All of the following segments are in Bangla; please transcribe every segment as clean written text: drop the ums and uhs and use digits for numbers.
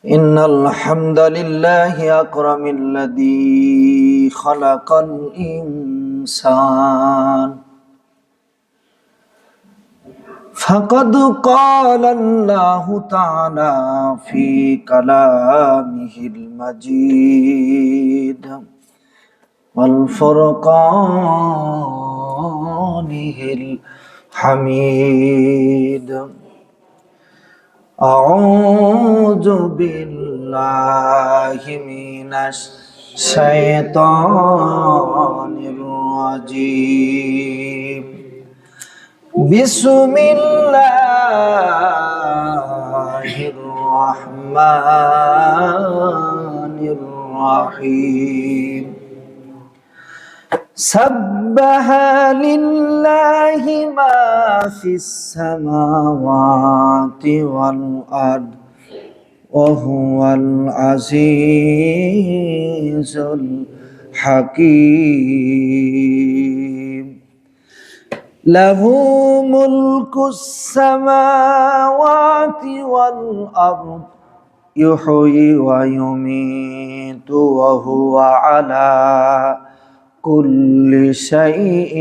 إن الحمد لله أكرم الذي خلق الإنسان فقد قال الله تعالى في كلامه المجيد والفرقانه الحميد أعوذ بالله من الشيطان الرجيم بسم الله الرحمن الرحيم سبح لله ما في السماوات والأرض وهو العزيز الحكيم له ملك السماوات والأرض يحيي ويميت وهو على كل شيء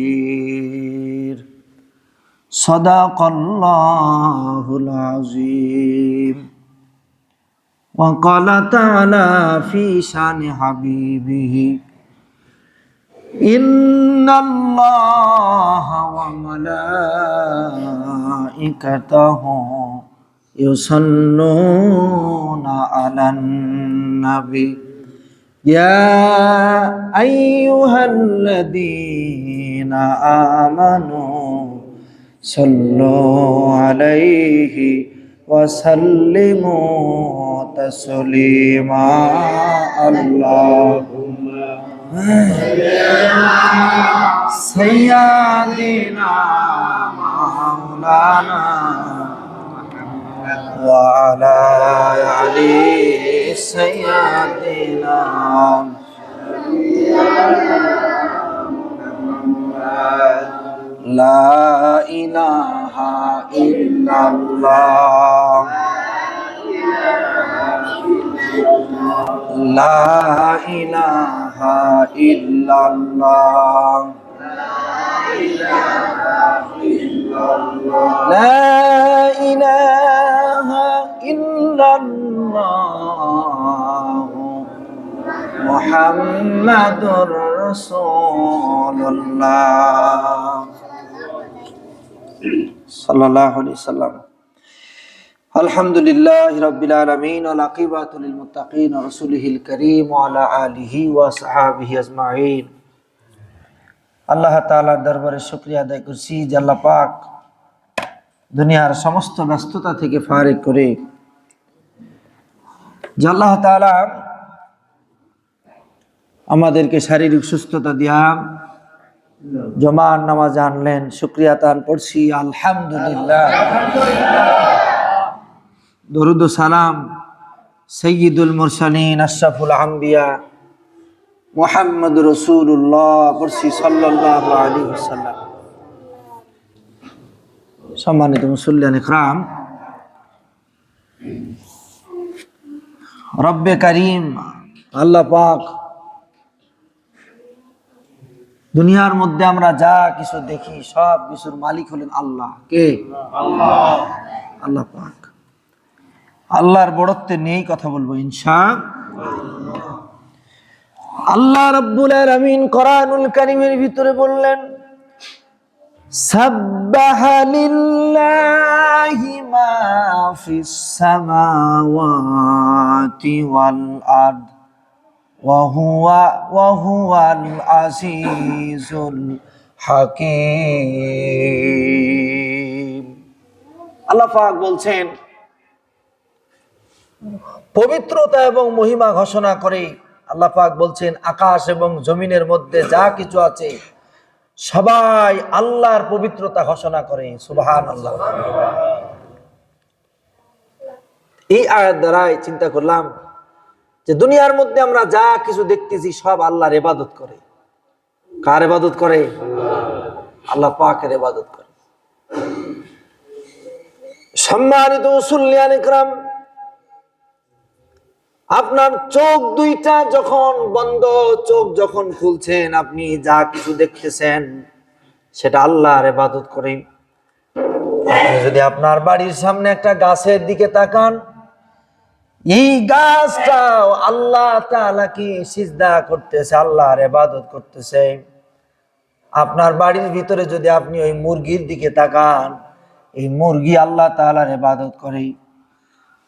قدير صدق الله العظيم وقال تعالى في شان حبيبه إن الله وملائكته يصلون على النبي يا أيها الذين آمنوا صلوا عليه وسلموا تسليما اللهم سيدنا مولانا وعلى آل سيدنا لا إله إلا الله لا إله إلا الله لا إله إلا الله محمد رسول الله صلى الله عليه وسلم الحمد لله رب العالمين والعاقبة للمتقين ورسوله الكريم وعلى آله وصحبه أجمعين আল্লাহ তাআলার দরবারে শুকরিয়া আদায় করছি যে আল্লাহ পাক দুনিয়ার সমস্ত ব্যস্ততা থেকে ফারিগ করে যে আল্লাহ তাআলা আমাদেরকে শারীরিক সুস্থতা দিয়া জুমার নামাজ আনলেন শুকরিয়া তান পড়ছি আলহামদুলিল্লাহ দরুদ ও সালাম সাইয়্যিদুল মুরসালিন আশরাফুল আম্বিয়া মুহাম্মদ রাসূলুল্লাহ পড়ছি সাল্লাল্লাহু আলাইহি ওয়াসাল্লাম। সম্মানিত মুসল্লিয়ান ইকরাম, রব্বে কারীম আল্লাহ পাক দুনিয়ার মধ্যে আমরা যা কিছু দেখি সব কিছুর মালিক হলেন আল্লাহ। কে? আল্লাহ। আল্লাহ পাক। আল্লাহর বড়ত্বে নিয়েই কথা বলবো ইনশাআল্লাহ। আল্লাহ রাব্বুল আলামিন কোরআনুল কারীমের ভিতরে বললেন সাব্বাহা লিল্লাহি মা ফিস সামাওয়াতি ওয়াল আরদ ওয়া হুয়াল আজিজুল হাকীম। আল্লাহ পাক বলছেন পবিত্রতা এবং মহিমা ঘোষণা করে আল্লাহ পাক বলছেন আকাশ এবং জমিনের মধ্যে যা কিছু আছে সবাই আল্লাহর পবিত্রতা ঘোষণা করে। সুবহানাল্লাহ। এই আয়াত দ্বারাই চিন্তা করলাম যে দুনিয়ার মধ্যে আমরা যা কিছু দেখতেছি সব আল্লাহর ইবাদত করে। কার ইবাদত করে? আল্লাহ পাকের ইবাদত করে। সম্মানিত মুসল্লিয়ান ইকরাম, আপনার চোখ দুইটা যখন বন্ধ, চোখ যখন খুলছেন, আপনি যা কিছু দেখতেছেন সেটা আল্লাহর ইবাদত করে। আপনি যদি আপনার বাড়ির সামনে একটা গাছের দিকে তাকান, এই গাছটা আল্লাহ তাআলা কি সিজদা করতেছে, আল্লাহর ইবাদত করতেছে। আপনার বাড়ির ভিতরে যদি আপনি ওই মুরগির দিকে তাকান, এই মুরগি আল্লাহ তাআলার ইবাদত করে।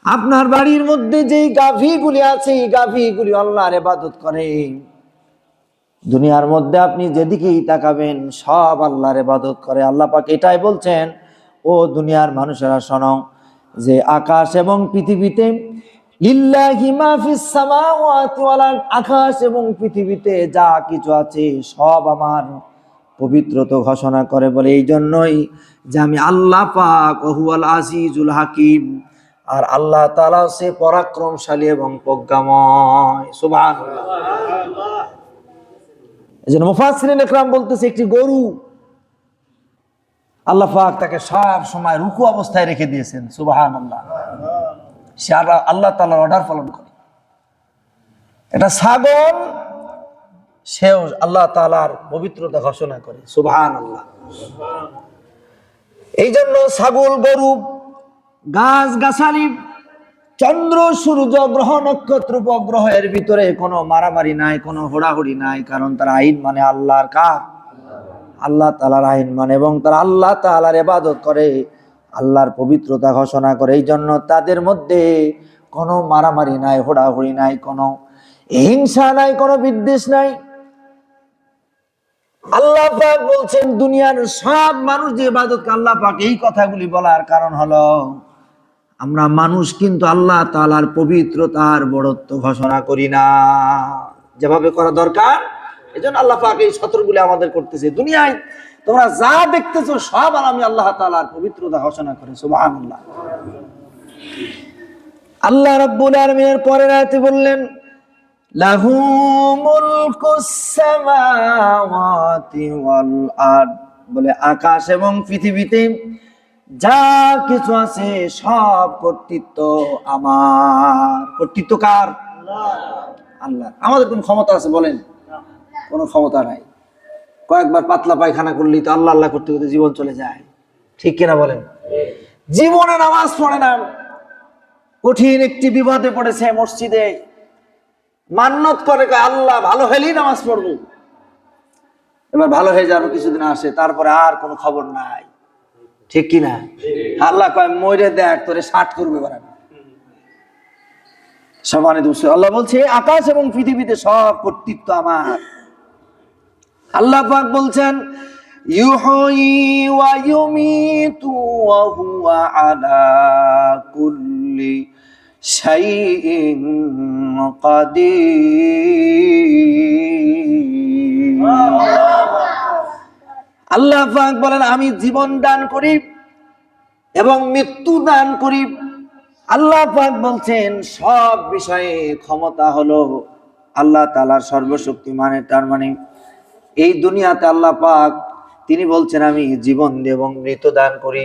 আপনার বাড়ির মধ্যে যেই গাভীগুলি আছে, এই গাভীগুলি আল্লাহর ইবাদত করে। দুনিয়ার মধ্যে আপনি যেদিকেই তাকাবেন সব আল্লাহর ইবাদত করে। আল্লাহ পাক এটাই বলছেন, ও দুনিয়ার মানুষেরা শোনো, যে আকাশ এবং পৃথিবীতে লিল্লাহি মা ফিস সামাওয়াতি ওয়াল আরদ, আকাশ এবং পৃথিবীতে যা কিছু আছে সব আমার পবিত্রতা ঘোষণা করে। বলে এই জন্যই যে আমি আল্লাহ পাক ওহুয়াল আজিজুল হাকিম, আর আল্লাহ তাআলা সে পরাক্রমশালী এবং প্রজ্ঞাময়। সুবহানাল্লাহ। এজন্য মুফাসসিরিন ইকরাম বলতেছে, একটি গরু আল্লাহ পাক তাকে সব সময় রুকু অবস্থায় রেখে দিয়েছেন। সুবহানাল্লাহ। সে আল্লাহ তাআলার অর্ডার পালন করে। এটা ছাগল, সেও আল্লাহ তাআলার পবিত্রতা ঘোষণা করে। সুবহানাল্লাহ। এই জন্য ছাগল, গরু, গাছ গাছালি, চন্দ্র সূর্য, গ্রহ নক্ষত্র উপগ্রহ, এর ভিতরে কোনো মারামারি নাই, কোনো হোড়াহুড়ি নাই, কারণ তার আইন মানে আল্লাহর কাজ, আল্লাহ তাআলার আইন মানে, এবং তারা আল্লাহ তাআলার ইবাদত করে, আল্লাহর পবিত্রতা ঘোষণা করে। এই জন্য তাদের মধ্যে কোনো মারামারি নাই, হোড়াহুড়ি নাই, কোনো হিংসা নাই, কোনো বিদ্বেষ নাই। আল্লাহ পাক বলছেন দুনিয়ার সব মানুষ যে ইবাদত করে, আল্লাহ পাক এই কথাগুলি বলার কারণ হলো আমরা মানুষ কিন্তু আল্লাহ তাআলার পবিত্রতার বড়ত্ব ঘোষণা করি না যেভাবে করা দরকার। এজন্য আল্লাহ পাক এই সতর্কগুলি আমাদের করতেছে। দুনিয়ায় তোমরা যা দেখতেছো সব আমি আল্লাহ তাআলার পবিত্রতা ঘোষণা করে। সুবহানাল্লাহ। আল্লাহ রাব্বুল আলামিনের পরের আয়াতে বললেন, লাহু মুলকুস সামাওয়াতি ওয়াল আরদ, বলে আকাশ এবং পৃথিবীতে যা কিছু আছে সব কর্তৃত্ব আমার। কর্তৃত্ব কার? আল্লাহ। আমাদের কোন ক্ষমতা আছে বলেন? কোনো ক্ষমতা নাই। কয়েকবার পাতলা পায়খানা করলেই তো আল্লাহ আল্লাহ করতে করতে জীবন চলে যায়, ঠিক কিনা বলেন? জীবনে নামাজ পড়ে না, কঠিন একটি বিপদে পড়েছে, মসজিদে মান্নত করে আল্লাহ ভালো হলেই নামাজ পড়বো, এবার ভালো হয়ে যাবে কিছুদিন আসে, তারপরে আর কোনো খবর নাই, ঠিক কিনা? আল্লাহ কয় মরে দেখ, তোরে 60 করবে বলেন। সম্মানিত আল্লাহ বলছে আকাশ এবং পৃথিবীতে সব কর্তৃত্ব আমার। আল্লাহ পাক বলছেন, ইউহয়ি ওয়া ইউমিতু ওয়া হুয়া আলা কুল্লি শাইইন কাদির। আল্লাহ পাক বলেন আমি জীবন দান করি এবং মৃত্যু দান করি। আল্লাহ পাক বলছেন সব বিষয়ে ক্ষমতা হলো আল্লাহ তাআলার সর্বশক্তিমানের। তার মানে এই দুনিয়াতে আল্লাহ পাক তিনি বলছেন আমি জীবন দিই এবং মৃত্যু দান করি।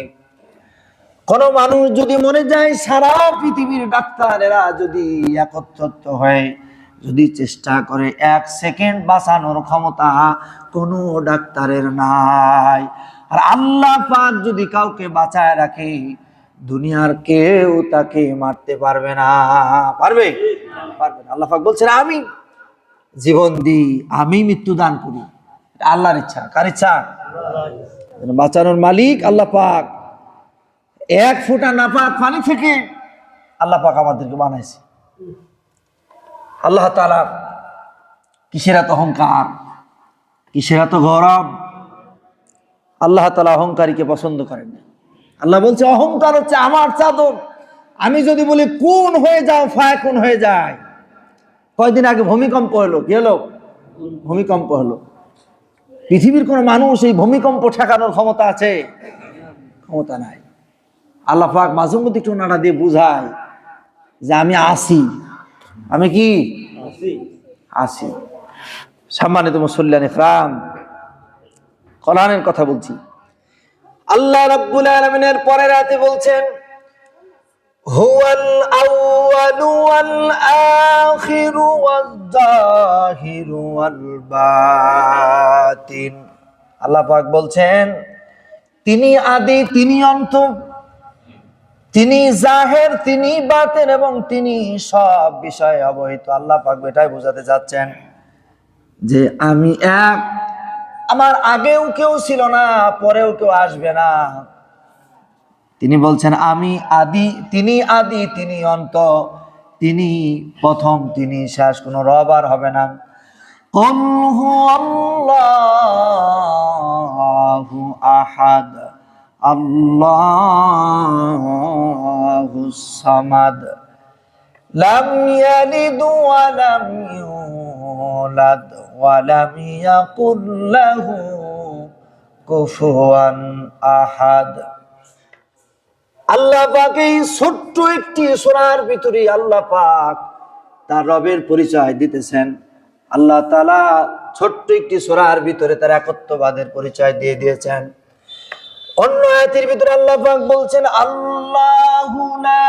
কোন মানুষ যদি মরে যায়, সারা পৃথিবীর ডাক্তারেরা যদি একত্রিত হয়, যদি চেষ্টা করে, 1 সেকেন্ড বাঁচানোর ক্ষমতা কোনো ডাক্তারের নাই। আর আল্লাহ পাক যদি কাউকে বাঁচায় রাখে, দুনিয়ার কেউ তাকে মারতে পারবে না। পারবে? পারবে না। আল্লাহ পাক বলছেন আমি জীবন দিই, আমি মৃত্যু দান করি। আল্লাহর ইচ্ছা। কার ইচ্ছা? বাঁচানোর মালিক আল্লাহ পাক। 1 ফোঁটা নাপাক পানি থেকে আল্লাহ পাক আমাদেরকে বানাইছে। আল্লাহ তাআলা কিসের এত অহংকার, কিসের এত গৌরব? আল্লাহ তাআলা অহংকারীকে পছন্দ করেন না। আল্লাহ বলছে অহংকার হচ্ছে আমার চাদর, আমি যদি বলি কোন হয়ে যাও, ফায়াকুন হয়ে যায়। কয়েকদিন আগে ভূমিকম্প হলো, কি হলো? ভূমিকম্প হলো। পৃথিবীর কোন মানুষ এই ভূমিকম্প ঠেকানোর ক্ষমতা আছে? ক্ষমতা নাই। আল্লাহ পাক মাঝে মধ্যে একটু নাড়া দিয়ে বুঝায় যে আমি আসি। আমি কি আসি। সম্মানিত মুসল্লিয়ান ইকরাম, কোরআনের কথা বলছি। আল্লাহ রাব্বুল আলামিনের পরের আয়াতে বলছেন, হুয়াল আউয়ালু ওয়াল আখিরু ওয়াজ জাহিরু ওয়াল বাতিন। আল্লাহ পাক বলছেন তিনি আদি, তিনি অন্ত, তিনি জাহের, তিনি বাতেন এবং তিনি সব বিষয়ে অবহিত। আল্লাহ পাক এটাই বোঝাতে চাচ্ছেন যে আমি এক, আমার আগেও কেউ ছিল না, পরেও কেউ আসবে না। তিনি বলছেন আমি আদি, তিনি অন্ত, তিনি প্রথম, তিনি শেষ, কোনো রব আর হবে না। কুল হুয়াল্লাহু আহাদ আল্লাহুস সামাদ লাম ইয়ালিদ ওয়া লাম ইউলাদ ওয়া লাম ইয়াকুল লাহু কুফুয়ান আহাদ। আল্লাহ পাক এই ছোট্ট একটি সূরার ভিতরে আল্লাহ পাক তার রবের পরিচয় দিতেছেন। আল্লাহ তাআলা ছোট্ট একটি সূরার ভিতরে তার একত্ববাদের পরিচয় দিয়ে দিয়েছেন। অন্য আয়াতের ভিতরে আল্লাহ পাক বলছেন আল্লাহু লা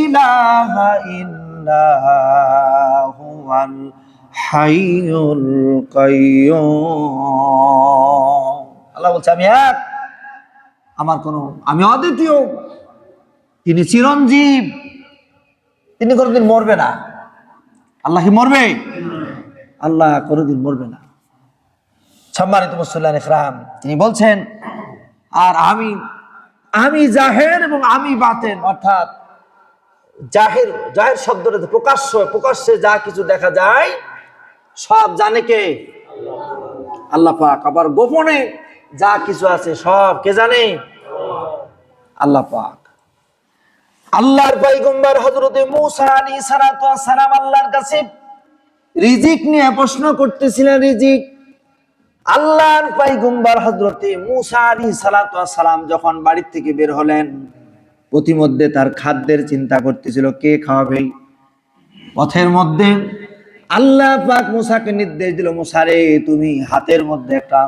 ইলাহা ইল্লা হুয়াল হাইয়ুল কাইয়্যুম। আল্লাহ বলছে আমি এক, আমি অদ্বিতীয়, তিনি চিরঞ্জীব, তিনি কোনোদিন মরবে না। আল্লাহ কি মরবে? আল্লাহ কোনোদিন মরবে না। সম্মানিত মুসল্লিয়ান ইকরাম, তিনি বলছেন আর আমি জাহের এবং আমি বাতেন, অর্থাৎ জাহের শব্দটা প্রকাশ্যে যা কিছু দেখা যায় সব জানে কে? আল্লাহ পাক। আবার গোপনে যা কিছু আছে সব কে জানে? আল্লাহ পাক। আল্লাহর পয়গম্বর হযরতে মূসা আলাইহিস সালাতু ওয়াস সালাম আল্লাহর কাছে রিজিক নিয়ে প্রশ্ন করতেছিলেন। রিজিক, আল্লাহর পয়গম্বর হযরতে মূসা আলাইহিস সালাতু ওয়াস সালাম যখন বাড়ি থেকে বের হলেন, প্রতিমধ্যে তার খাদ্যের চিন্তা করতেছিল, কে খাওয়াবে। পথের মধ্যে আল্লাহ পাক মূসাকে নির্দেশ দিল, মূসা রে, তুমি হাতের মধ্যে একটা,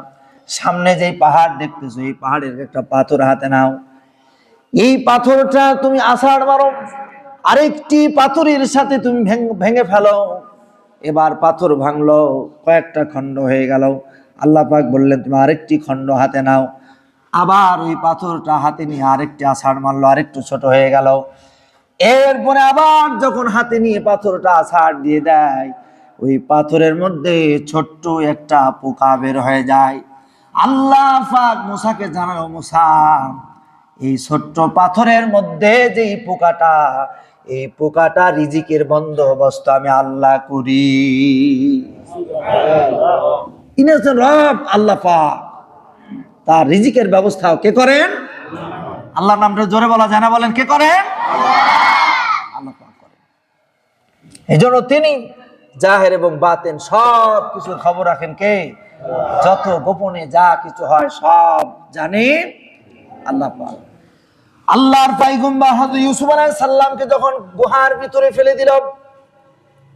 সামনে যেই পাহাড় দেখতেছো এই পাহাড়ের একটা পাথর হাতে নাও, এই পাথরটা তুমি আছাড় মারো, আরেকটি পাথরের সাথে তুমি ভেঙে ফেলো। এবার পাথর ভাঙলো, কয়েকটা খণ্ড হয়ে গেল। আল্লাহ পাক বললেন তুমি আরেকটি খণ্ড হাতে নাও। আবার ওই পাথরটা হাতে নিয়ে আরেকটি আছাড় মারলো, আরেকটু ছোট হয়ে গেল। এরপরে আবার যখন হাতে নিয়ে পাথরটা আছাড় দিয়ে দেয়, ওই পাথরের মধ্যে ছোট্ট একটা পোকা বের হয়ে যায়। আল্লাহ পাক মূসাকে জানালো, মূসা, এই ছোট্ট পাথরের মধ্যে যে পোকাটা, এই পোকাটা রিজিকের বন্দোবস্ত আমি আল্লাহ করি। ইনি হচ্ছেন রব আল্লাহ পাক, তার রিজিকের ব্যবস্থাও কে করেন? আল্লাহর নামটা জোরে বলা যায় না? বলেন কে করেন? আল্লাহ পাক করেন। এই জন্য তিনি জাহের এবং বাতেন সব কিছুর খবর রাখেন কে? যত গোপনে যা কিছু হয় সব জানেন আল্লাহ পাক। আল্লাহর পয়গম্বর হযরত ইউসুফ আলাইহিস সালামকে যখন গুহার ভিতরে ফেলে দিল,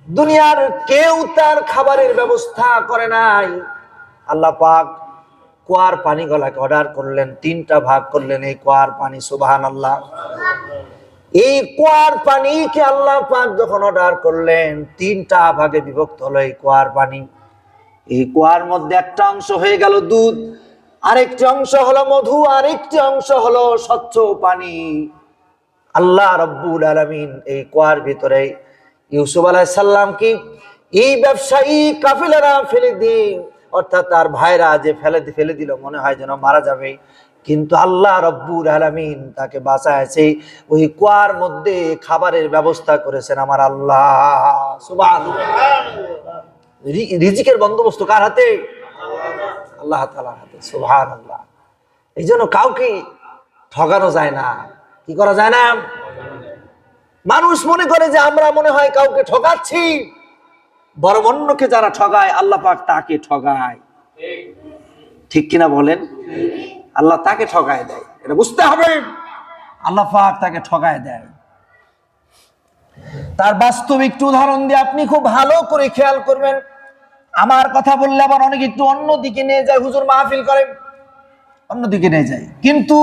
দুনিয়ার কেউ তার খাবারের ব্যবস্থা করে নাই। আল্লাহ পাক কুয়ার পানি গলাকে অর্ডার করলেন, 3টা ভাগ করলেন এই কুয়ার পানি। সুবহানাল্লাহ। এই কুয়ার পানিকে আল্লাহ পাক যখন অর্ডার করলেন, 3টা ভাগে বিভক্ত হলো এই কুয়ার পানি। এই কুয়ার মধ্যে একটা অংশ হয়ে গেল দুধ, আরেকটি অংশ হলো মধু, আরেকটি অংশ হলো স্বচ্ছ পানি। আল্লাহ রাব্বুল আলামিন এই কুয়ার ভিতরে ইউসুফ আলাইহিস সালামকে এই ব্যবসায়ী কাফেলারা ফেলে দিন, অর্থাৎ তার ভাইরা যে ফেলে দিল, মনে হয় যেন মারা যাবে, কিন্তু আল্লাহ রাব্বুল আলামিন তাকে বাঁচায়েছে। ওই কুয়ার মধ্যে খাবারের ব্যবস্থা করেছেন আমার আল্লাহ। সুবহানাল্লাহ। রিজিকের বন্দোবস্ত কার হাতে? আল্লাহ তাআলার হাতে। সুবহানাল্লাহ। এই জন্য কাউকে ঠগানো যায় না। কি করা যায় না? মানুষ মনে করে যে আমরা মনে হয় কাউকে ঠগাচ্ছি, বরং অন্যকে যারা ঠগায় আল্লাহ পাক তাকে ঠগায়। ঠিক কিনা বলেন? আল্লাহ তাকে ঠগায় দেয়, এটা বুঝতে হবে। আল্লাহ পাক তাকে ঠগায় দেয়। তার বাস্তব একটু উদাহরণ দিয়ে আপনি খুব ভালো করে খেয়াল করবেন। আমার কথা বললে আবার অনেক একটু অন্যদিকে নিয়ে যায়, হুজুর মাহফিল করেন, অন্যদিকে নিয়ে যায়। কিন্তু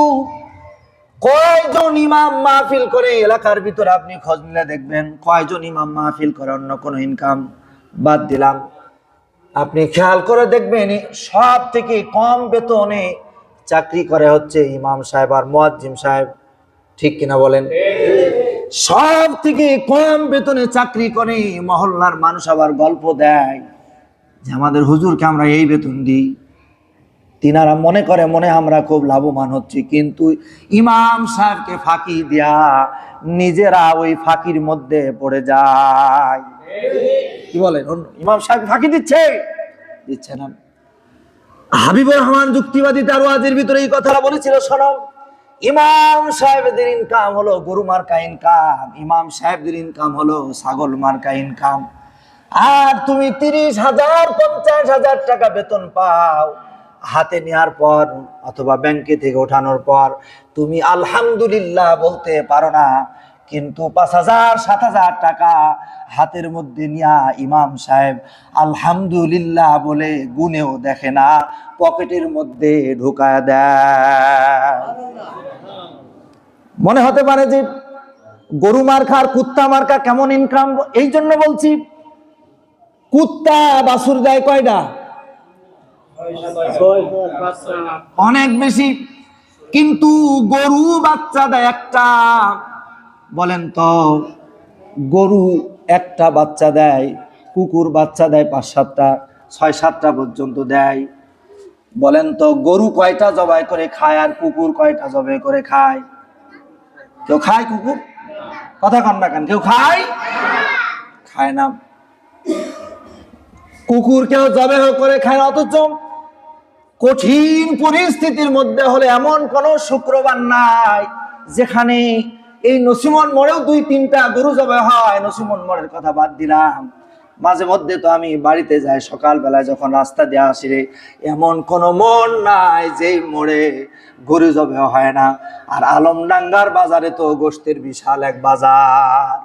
কয়জন ইমাম মাহফিল করে এলাকার ভিতরে আপনি খোঁজ নিলে দেখবেন কয়জন ইমাম মাহফিল করে, অন্য কোনো ইনকাম বাদ দিলাম। আপনি খেয়াল করে দেখবেন সব থেকে কম বেতনে চাকরি করে হচ্ছে ইমাম সাহেব আর মুয়াজ্জিম সাহেব। ঠিক কিনা বলেন? সব থেকে কম বেতনে চাকরি করে মহল্লার মানুষ আবার গল্প দেয় যে আমাদের হুজুরকে আমরা এই বেতন দিই। তিনারা মনে করে মনে আমরা খুব লাভবান হচ্ছি, কিন্তু ইমাম সাহেবকে ফাঁকি দিয়া নিজেরা ওই ফাঁকির মধ্যে পড়ে যায়। কি বলেন? ইমাম সাহেব ফাঁকি দিচ্ছে না। হাবিবুর রহমান যুক্তিবাদী তার ওয়াজের ভিতরে এই কথাটা বলেছিল, শোনো, ইমাম সাহেবদের ইনকাম হলো গরু মার্কা ইনকাম, ইমাম সাহেবদের ইনকাম হলো ছাগল মার্কা ইনকাম। আর তুমি 30,000 50,000 টাকা বেতন পাও, হাতে নেওয়ার পর অথবা ব্যাংকে থেকে ওঠানোর পর তুমি আলহামদুলিল্লাহ বলতে পারো না, কিন্তু 5,000 7,000 টাকা হাতের মধ্যে নিয়া ইমাম সাহেব আলহামদুলিল্লাহ বলে গুনেও দেখে না, পকেটের মধ্যে ঢুকায় দেয়। মনে হতে পারে যে গরু মার্কা আর কুত্তা মার্কা কেমন ইনকাম, এই জন্য বলছি। কুত্তা বাছুর দেয় কয়টা? অনেক বেশি। কিন্তু গরু বাচ্চা দেয় একটা। বলেন তো, গরু একটা বাচ্চা দেয়, কুকুর বাচ্চা দেয় 5-7টা 6-7টা পর্যন্ত দেয়। বলেন তো গরু কয়টা জবাই করে খায় আর কুকুর কয়টা জবাই করে খায়? কেউ খায় কুকুর? কথা কন না কেন? কেউ খায়? খায় না। কুকুর কেউ জবাই করে খায় না। অথচ কঠিন পরিস্থিতির মধ্যে হলে এমন কোন শুক্রবার নাই যেখানে এই নসিমন মোড়েও 2-3টা গরু জবাই হয়। নসিমন মোড়ের কথা বাদ দিলাম, মাঝে মধ্যে তো আমি বাড়িতে যাই সকালবেলায়, যখন রাস্তা দিয়ে আসি রে, এমন কোন মোড় নাই যেই মোড়ে গরু জবাই হয় না। আর আলমডাঙ্গার বাজারে তো গোশতের বিশাল এক বাজার,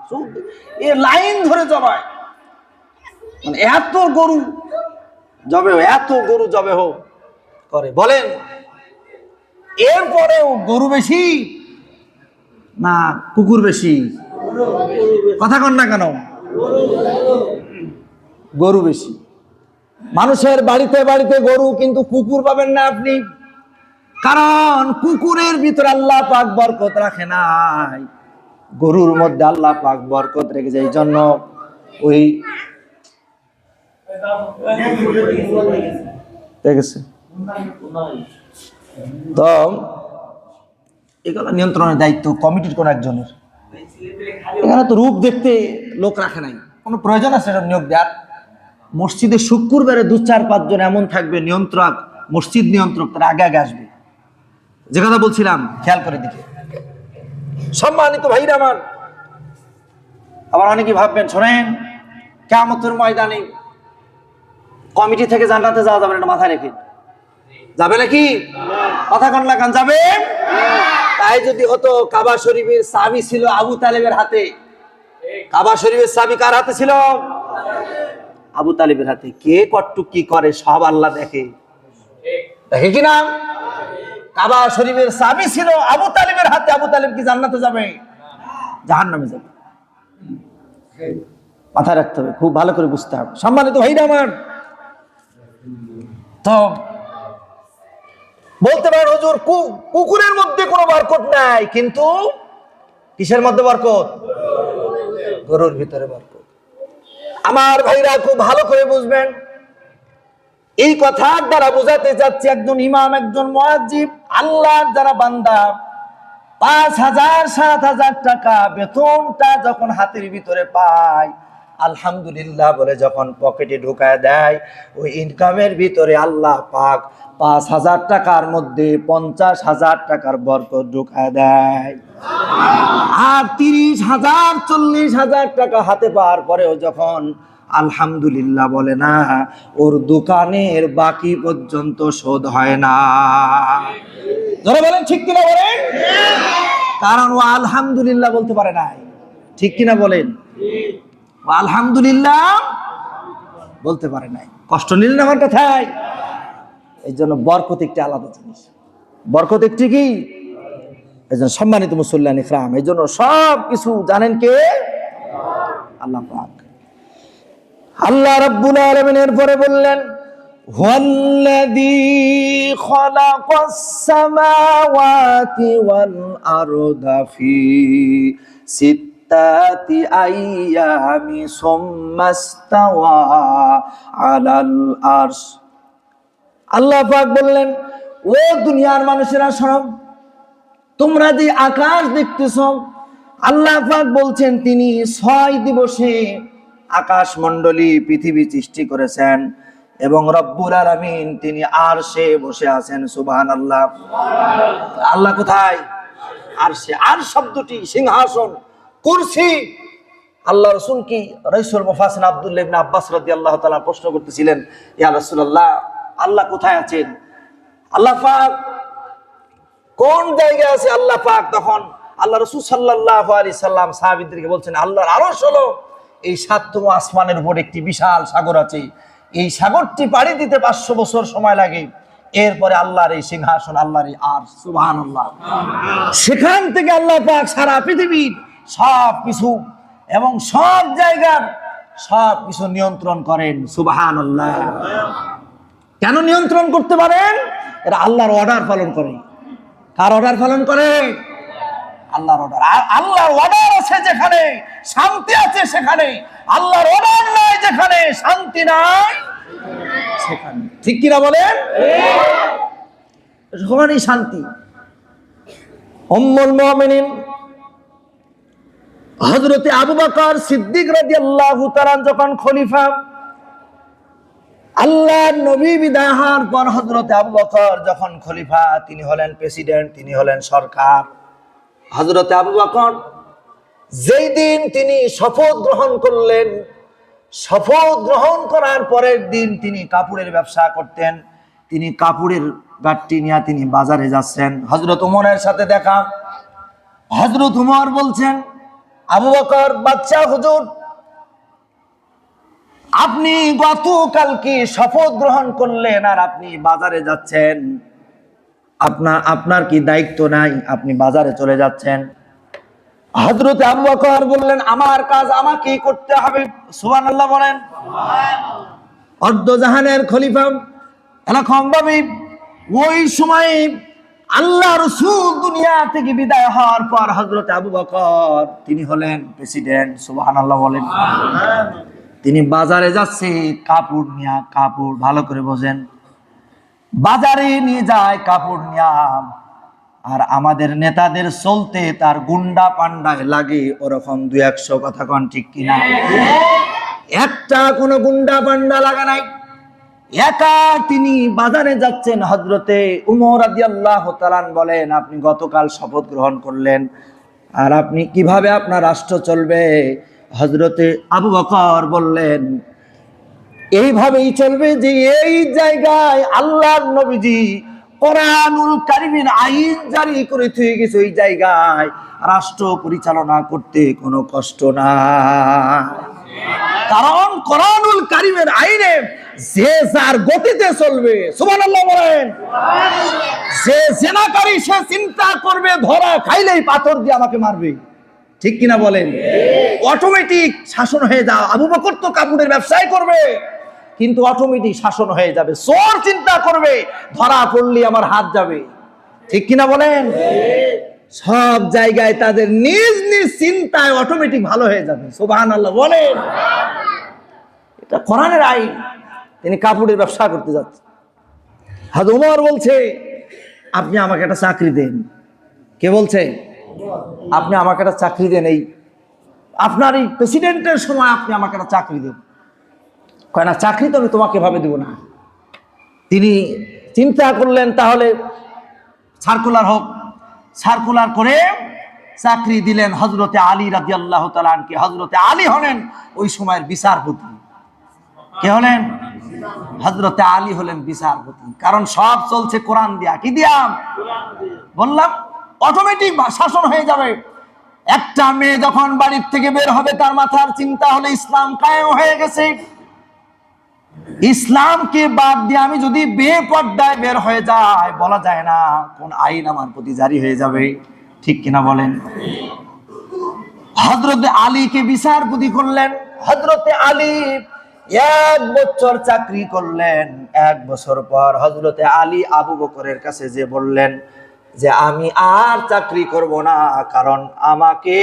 এ লাইন ধরে জবাই, মানে এত গরু জবে করে। বলেন এরপরেও গরু বেশি না কুকুর বেশি? কথা কন না কেন? গরু বেশি। মানুষের বাড়িতে বাড়িতে গরু, কিন্তু কুকুর পাবেন না আপনি, কারণ কুকুরের ভিতরে আল্লাহ পাক বরকত রাখে নাই, গরুর মধ্যে আল্লাহ পাক বরকত রেখেছে। এই জন্য ওই দেখেছে তো এগুলো নিয়ন্ত্রণের দায়িত্ব কমিটির কোন একজনের। এখানে তো রূপ দেখতে লোক রাখে নাই, কোনো প্রয়োজন আছে এসব নিয়োগ দেওয়ার? মসজিদে শুক্রবারে 2-4-5 জন এমন থাকবে নিয়ন্ত্রক, মসজিদ নিয়ন্ত্রক, তারা আগে আগে আসবে। যে কথা বলছিলাম খেয়াল করে দিকে। সম্মানিত ভাইরা আমার, আবার অনেকে ভাববেন, শোনেন, কিয়ামতের ময়দানে কমিটি থেকে জান্নাতে যাওয়া যাবে না, মাথায় রেখে। যাবে নাকি? কথা কন না কেন? যাবে। তাই যদি হতো, কাবা শরীফের চাবি ছিল আবু তালেবের হাতে। কাবা শরীফের চাবি কার হাতে ছিল? আবু তালেবের হাতে। কে কটটুক কি করে সব আল্লাহ দেখে, দেখে কিনা? কাবা শরীফের চাবি ছিল আবু তালেবের হাতে। আবু তালেব কি জান্নাতে যাবে? জাহান্নামে যাবে। মাথায় রাখতে হবে, খুব ভালো করে বুঝতে হবে। সম্মানিত ভাইরা আমার, তো বলতে পারেন হুজুর কুকুরের মধ্যে কোনো বরকত নাই, কিন্তু কিসের মধ্যে বরকত? গরুর ভিতরে বরকত। আমার ভাইরা খুব ভালো করে বুঝবেন, এই কথার দ্বারা বোঝাতে যাচ্ছে একজন ইমাম, একজন মুয়াজ্জিব, আল্লাহর যারা বান্দা, 5,000 7,000 টাকা বেতনটা যখন হাতের ভিতরে পায়, আলহামদুলিল্লাহ বলে যখন পকেটে ঢুকায় দেয়, ওই ইনকামের ভিতরে আল্লাহ পাক 5,000 টাকার মধ্যে 50,000 টাকার বরকত ঢুকায় দেয়। আর 30,000 40,000 টাকা হাতে পাওয়ার পরেও যখন আলহামদুলিল্লাহ বলে না, ওর দোকানের বাকি পর্যন্ত শোধ হয় না। ধরে বলেন ঠিক কিনা বলেন? কারণ ও আলহামদুলিল্লাহ বলতে পারে নাই। ঠিক কিনা বলেন? ও আলহামদুলিল্লাহ বলতে পারে নাই। কষ্ট নিলেন আমার কথায়? এই জন্য বরকত একটি আলাদা জিনিস। বরকত একটি কি? এজন্য সম্মানিত মুসল্লিয়ান ইকরাম, এই জন্য সব কিছু জানেন কে? আল্লাহ পাক। আল্লাহ রাব্বুল আলামিন এরপরে বললেন, হুয়াল্লাযী খালাকাস সামাওয়াতি ওয়াল আরদা ফি সিত্তাতি আইয়ামি সুম্মাস্তাওয়া আলাল আরশ। আল্লাহ পাক বললেন, ও দুনিয়ার মানুষেরা শোনো, তোমরা যে আকাশ দেখতেছ, আল্লাহ পাক বলছেন তিনি 6 দিবসে আকাশ মণ্ডলী পৃথিবী সৃষ্টি করেছেন এবং রব্বুল আলামিন তিনি আরশে বসে আছেন। সুবহানাল্লাহ। আল্লাহ কোথায়? আরশে। আরশ শব্দটি সিংহাসন, কুরসি। আল্লাহ রাসূল কি রাইসুল মুফাসসির আব্দুল্লাহ ইবনে আব্বাস রাদিয়াল্লাহু তাআলা প্রশ্ন করতেছিলেন, ইয়া রাসূলুল্লাহ, আল্লাহ কোথায় আছেন? আল্লাহ পাক কোন জায়গায় আছে আল্লাহ পাক? তখন আল্লাহ রাসূল সাল্লাল্লাহু আলাইহি সাল্লাম সাহাবীদেরকে বলছেন, আল্লাহর আরশ হলো এই 7তম আসমানের উপর একটি বিশাল সাগর আছে, এই সাগরটি পাড়ি দিতে 500 বছর সময় লাগে, এরপরে আল্লাহর এই সিংহাসন, আল্লাহর এই আরশ। সুবহানাল্লাহ। সেখান থেকে আল্লাহ পাক সারা পৃথিবীর সব কিছু এবং সব জায়গার সব কিছু নিয়ন্ত্রণ করেন। সুবহানাল্লাহ। কেন নিয়ন্ত্রণ করতে পারেন? এরা আল্লাহর অর্ডার পালন করে। কার অর্ডার পালন করে? আল্লাহর অর্ডার। আল্লাহর অর্ডার আছে যেখানে শান্তি আছে সেখানে, আল্লাহর অর্ডার নাই যেখানে শান্তি নাই সেখানে। ঠিক কিনা বলেন? সেখানেই শান্তি। উম্মুল মুমিনিন হযরতে আবু বকর সিদ্দিক রাদিয়াল্লাহু তাআলা যখন খলিফা, আল্লাহর নবী বিদায় হওয়ার পর হযরতে আবু বকর যখন খলিফা, তিনি হলেন প্রেসিডেন্ট, তিনি হলেন সরকার। হযরতে আবু বকর যেই দিন তিনি শপথ গ্রহণ করলেন, শপথ গ্রহণ করার পরের দিন তিনি কাপড়ের ব্যবসা করতেন। তিনি কাপড়ের গাড়ি নিয়ে তিনি বাজারে যাচ্ছেন। হযরত ওমরের সাথে দেখা। হযরত ওমর বলছেন, আবু বকর, বাদশা হুজুর, আপনি গতকালকে শপথ গ্রহণ করলেন আর আপনি বাজারে যাচ্ছেন, আপনার কি দায়িত্ব নাই? আপনি বাজারে চলে যাচ্ছেন। হযরত আবু বকর বললেন, আমার কাজ আমাকেই করতে হবে। সুবহানাল্লাহ বলেন। অর্ধজাহানের খলিফা এরকম ভাবে ওই সময় আল্লাহ রাসূল দুনিয়া থেকে বিদায় হওয়ার পর হযরত আবু বকর তিনি হলেন প্রেসিডেন্ট। সুবহানাল্লাহ বলেন। তিনি বাজারে যাচ্ছে কাপড় নিয়ে। কাপড়, ভালো করে বোঝেন, বাজারে নিয়ে যায় কাপড় নিয়ে। আর আমাদের নেতাদের চলতে তার গুন্ডা পান্ডায় লাগে ওরকম 200 কথা কন, ঠিক কিনা? একটা কোনো গুন্ডা পান্ডা লাগা নাই, একা তিনি বাজারে যাচ্ছেন। হযরতে উমর রাদিয়াল্লাহু তাআলা বলেন, আপনি গতকাল শপথ গ্রহণ করলেন আর আপনি কিভাবে আপনার রাষ্ট্র চলবে? হযরতে আবু বকর বললেন, এইভাবেই চলবে যে এই জায়গায় আল্লাহর নবীজি কোরআনুল কারীমের আইন জারি করে থুয়ে গেছে, ওই জায়গায় রাষ্ট্র পরিচালনা করতে কোনো কষ্ট না। কারণ কোরআনুল কারীমের আইনে যে যার গতিতে চলবে। সুবহানাল্লাহ বলেন। যে জিনাকারী সে চিন্তা করবে ধরা খাইলেই পাথর দিয়ে আমাকে মারবে, ঠিক কিনা বলেন? অটোমেটিক শাসন হয়ে যাও। আবু বকর তো কাপড়ের ব্যবসায় করবে, কিন্তু অটোমেটিক শাসন হয়ে যাবে। চোর চিন্তা করবে ধরা পড়লে আমার হাত যাবে, ঠিক কিনা বলেন? সব জায়গায় তাদের নিজ নিজ চিন্তায় অটোমেটিক ভালো হয়ে যাবে। সুবহানাল্লাহ বলেন। এটা কোরআনের আইন। তিনি কাপড়ের ব্যবসা করতে যাচ্ছে। হযরত ওমর বলছে, আপনি আমাকে একটা চাকরি দেন। কে বলছে? আপনি আমাকে একটা চাকরি দেন, এই আপনার এই প্রেসিডেন্টের সময় আপনি আমাকে একটা চাকরি দেন। কয় না, চাকরি তো আমি তোমাকে ভাবে দেব না। তিনি চিন্তা করলেন তাহলে সার্কুলার হোক। সার্কুলার করে চাকরি দিলেন হযরতে আলী রাদিয়াল্লাহু তাআলা আনকে। হযরতে আলী হলেন ওই সময়ের বিচারপতি। কে হলেন? হযরতে আলী হলেন বিচারপতি। কারণ সব চলছে কোরআন দিয়া। কি দিয়া? বললাম অটোমেটিক শাসন হয়ে যাবে। একটা মেয়ে যখন বাড়ির থেকে বের হবে তার মাথার চিন্তা হলে ইসলাম কায়েম হয়ে গেছে, ইসলামকে বাদ দিয়ে আমি যদি বেপর্দায় বের হয়ে যাই, বলা যায় না কোন আইন আমার প্রতি জারি হয়ে যাবে, ঠিক কিনা বলেন? হযরতে আলীকে বিচারপতি করলেন। হযরতে আলী 1 বছর চাকরি করলেন। 1 বছর পর হযরতে আলী আবু বকরের কাছে যে বললেন যে আমি আর চাকরি করব না, কারণ আমাকে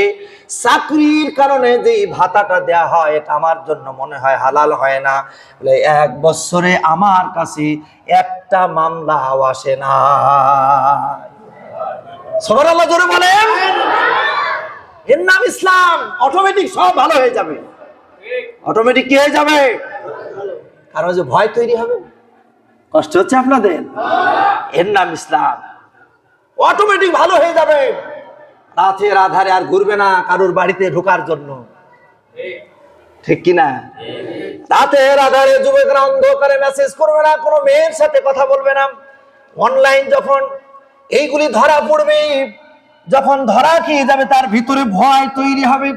চাকরির কারণে যে ভাতাটা দেয়া হয় এটা আমার জন্য মনে হয় হালাল হয় না। বলে 1 বছরে আমার কাছে একটা মামলাও আসে না। সুবহানাল্লাহ, জোরে বলেন। এর নাম ইসলাম। অটোমেটিক সব ভালো হয়ে যাবে। অটোমেটিক কি হয়ে যাবে? কারণ যে ভয় তৈরি হবে, কষ্ট হচ্ছে আপনাদের, এর নাম ইসলাম। অটোমেটিক ভালো হয়ে যাবে। রাতের আধারে আর ঘুরবে না কারোর বাড়িতে ঢোকার জন্য, ঠিক কিনা? রাতের আধারে যুবকরা অন্ধকারে মেসেজ করবে না, কোনো মেয়ের সাথে কথা বলবে না। অনলাইন যখন এইগুলি ধরা পড়বে, যখন ধরা খেয়ে যাবে তার ভিতরে ভয় তৈরি হবে,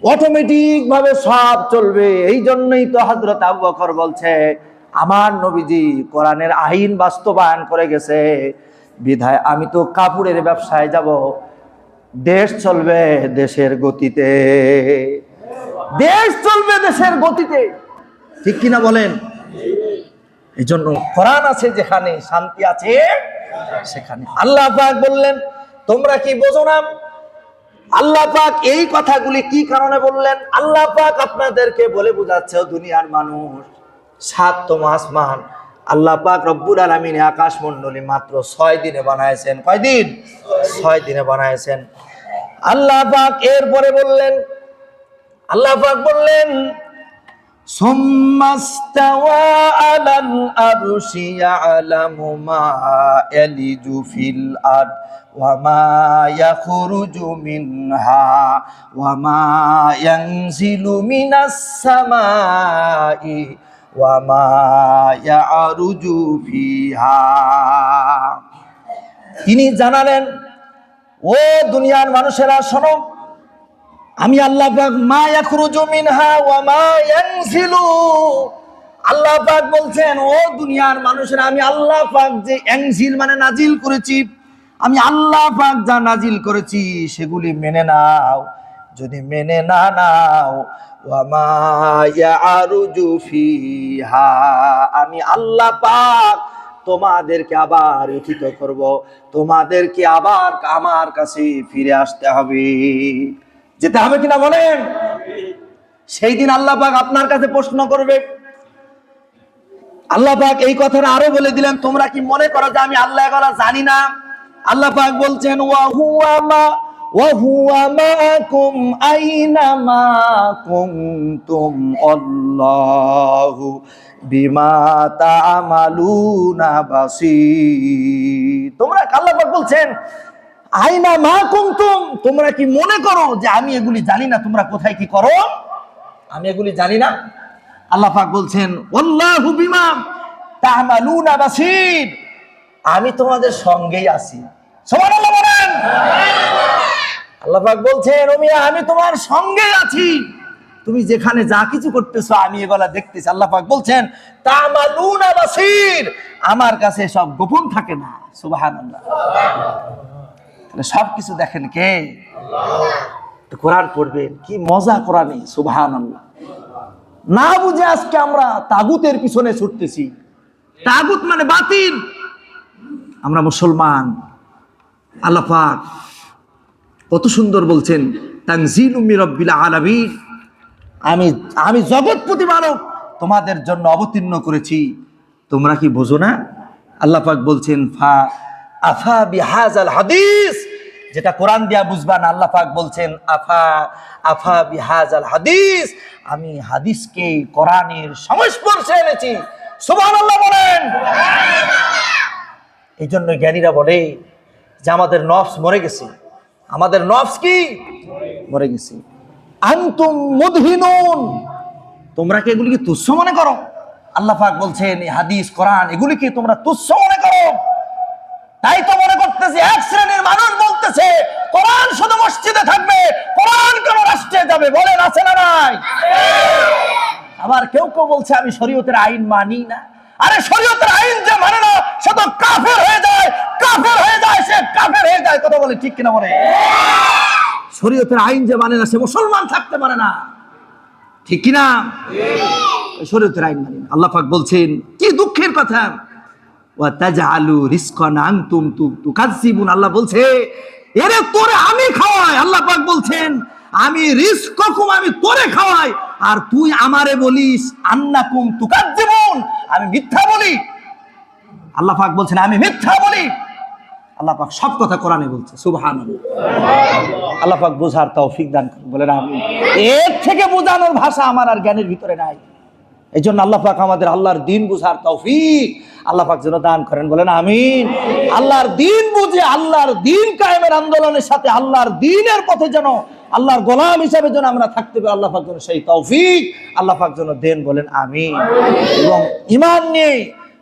অটোমেটিক ভাবে সব চলবে। এই জন্যই তো হযরত আবু বকর বলছে আমার নবীজি কোরআনের আইন বাস্তবায়ন করে গেছে, বিধায় আমি তো কাপড়ের ব্যবসায় যাব। দেশ চলবে দেশের গতিতে, দেশ চলবে দেশের গতিতে, ঠিক কিনা বলেন? এই জন্য কোরআন আছে যেখানে, শান্তি আছে সেখানে। আল্লাহ পাক বললেন তোমরা কি বোঝো না? আল্লাহ পাক এই কথাগুলি কি কারণে বললেন? আল্লাহ পাক আপনাদেরকে বলে বোঝাচ্ছে, দুনিয়ার মানুষ, 7তম আসমান আল্লাহ পাক রব্বুল আলামিন আকাশ মণ্ডলী মাত্র 6 দিনে বানাইছেন। কয় দিন? 6 দিনে বানাইছেন। আল্লাহ পাক এরপরে বললেন, আল্লাহ পাক বললেন সুম্মাস্তাওয়া আলাল আরশি ইয়ালামু মা ইয়ালিজু ফিল আরদ ওয়া মা ইয়াখরুজু মিনহা ওয়া মা ইয়ানজিলু মিনাস সামাই ওয়া মা ইয়ারুজু ফিহা। তিনি জানালেন, ও দুনিয়ার মানুষেরা শোনো, আমি আল্লাহ পাক মা ইয়াখরুজু মিনহা ওয়া মা ইয়ানজিলু, আল্লাহ পাক বলছেন ও দুনিয়ার মানুষেরা, আমি আল্লাহ পাক যে ইয়ানজিল মানে নাজিল করেছি, আমি আল্লাহ পাক যা নাজিল করেছি সেগুলি মেনে নাও। যদি মেনে না নাও, ওয়া মা ইয়ারুজু ফিহা, আমি আল্লাহ পাক তোমাদেরকে আবার উঠিত করব, তোমাদেরকে আবার আমার কাছে ফিরে আসতে হবে। যেতে হবে কিনা বলেন? সেই দিন আল্লাহ পাক আপনার কাছে প্রশ্ন করবে। আল্লাহ পাক এই কথাটা আরো বলে দিলেন, তোমরা কি মনে করো যে আমি আল্লাহ এগুলা জানি না? আল্লাহ পাক বলছেন ওয়া হুয়া মাকুম আইনামা কুনতুম আল্লাহু বিমা তা'মালুনা বাসীর। তোমরা, আল্লাহ পাক বলছেন আইনা মা কুনতুম, তোমরা কি মনে করো যে আমি এগুলি জানি না? তোমরা কোথায় কি করো আমি এগুলি জানি না? আল্লাহ পাক বলছেন আল্লাহু বিমা তা'মালুনা বাসীর, আমি তোমাদের সঙ্গেই আছি। সুবহানাল্লাহ বলেন। আল্লাহ পাক বলছেন ও মিয়া, আমি তোমার সঙ্গেই আছি, তুমি যেখানে যা কিছু করতেছো আমি এগুলা দেখতেছি। আল্লাহ পাক বলছেন তা'মালুনা বাসীর, আমার কাছে সব গোপন থাকে না। সুবহানাল্লাহ। সবকিছু দেখেন কে? কোরআন পড়বেন, কি মজা কোরআনে। সুবহানাল্লাহ। না বুঝে আজকে আমরা তাগুতের পিছনে ছুটতেছি। তাগুত মানে বাতিল। আমরা মুসলমান। আল্লাহ পাক কত সুন্দর বলছেন তানজিলুম মির রাব্বিল আলামিন, আমি জগৎ প্রতিপালক তোমাদের জন্য অবতীর্ণ করেছি, তোমরা কি বোঝো না? আল্লাহ পাক বলছেন আফা বিহাজাল হাদিস, যেটা কোরআন দিয়া বুঝবা না, আল্লাহ পাক বলছেন আফা বিহাজাল হাদিস, আমি হাদিসকে কোরআনের সংস্পর্শে এনেছি। সুবহানাল্লাহ বলেন। এই জন্য জ্ঞানীরা বলে যে আমাদের নফস মরে গেছে। আমাদের নফস কি মরে গেছে। আনতুম মুদহিনুন, তোমরা কি এগুলিকে তুচ্ছ মনে করো? আল্লাহ পাক বলছেন এই হাদিস কোরআন এগুলিকে তোমরা তুচ্ছ মনে করো। তাই তো মনে করতেছে এক শ্রেণীর মানুষ বলতেছে কোরআন শুধু মসজিদে থাকবে, কোরআন কেন রাষ্ট্রে যাবে? বলেন আছে না নাই? আবার কেউ কেউ বলছে আমি শরীয়তের আইন মানি না। আরে শরীয়তের আইন যে মানে না সে তো কাফের হয়ে যায়। কাফের হয়ে যায়, সে কাফের হয়ে যায়। কথা বলে ঠিক কিনা বলে? শরীয়তের আইন যে মানে না সে মুসলমান থাকতে পারে না, ঠিক কিনা? শরীয়তের আইন মানে না। আল্লাহ পাক বলছেন, কি দুঃখের কথা, ওয়া তাজআলু রিজকানা আনতুম তুকাজ্জিবুন। আল্লাহ বলছে, এরে তোরে আমি খাওয়াই। আল্লাহ পাক বলছেন, আমি রিজকাকুম, আমি তোরে খাওয়াই, আর তুই আমারে বলিস আন্নাকুম তুকাজ্জিবুন, আমি মিথ্যা বলি। আল্লাহ পাক বলছেন আমি মিথ্যা বলি। আল্লাহ পাক সব কথা কোরআনে বলছে, সুবহানাল্লাহ। আল্লাহ পাক বোঝার তৌফিক দান করুন, বলেন আমিন। এর থেকে বোঝানোর ভাষা আমার আর জ্ঞানের ভিতরে নাই। এই জন্য আল্লাহ পাক আমাদের আল্লাহর দ্বীন বুঝার তৌফিক আল্লাহ পাক যেন দান করেন, বলেন আমিন। আল্লাহর দ্বীন বুঝে আল্লাহর দ্বীন কায়েমের আন্দোলনের সাথে আল্লাহর দ্বীনের পথে যেন আল্লাহর গোলাম হিসেবে যেন আমরা থাকতে পারি, আল্লাহ পাক যেন সেই তৌফিক আল্লাহ পাক যেন দেন, বলেন আমিন। এবং ঈমান নিয়ে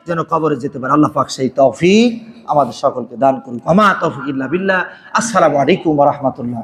যেন কবরে যেতে পারে, আল্লাহ পাক সেই তৌফিক আমাদের সকলকে দান করুন। ওয়া মা তাওফীক ইল্লা বিল্লাহ। আসসালামু আলাইকুম ওয়া রাহমাতুল্লাহ।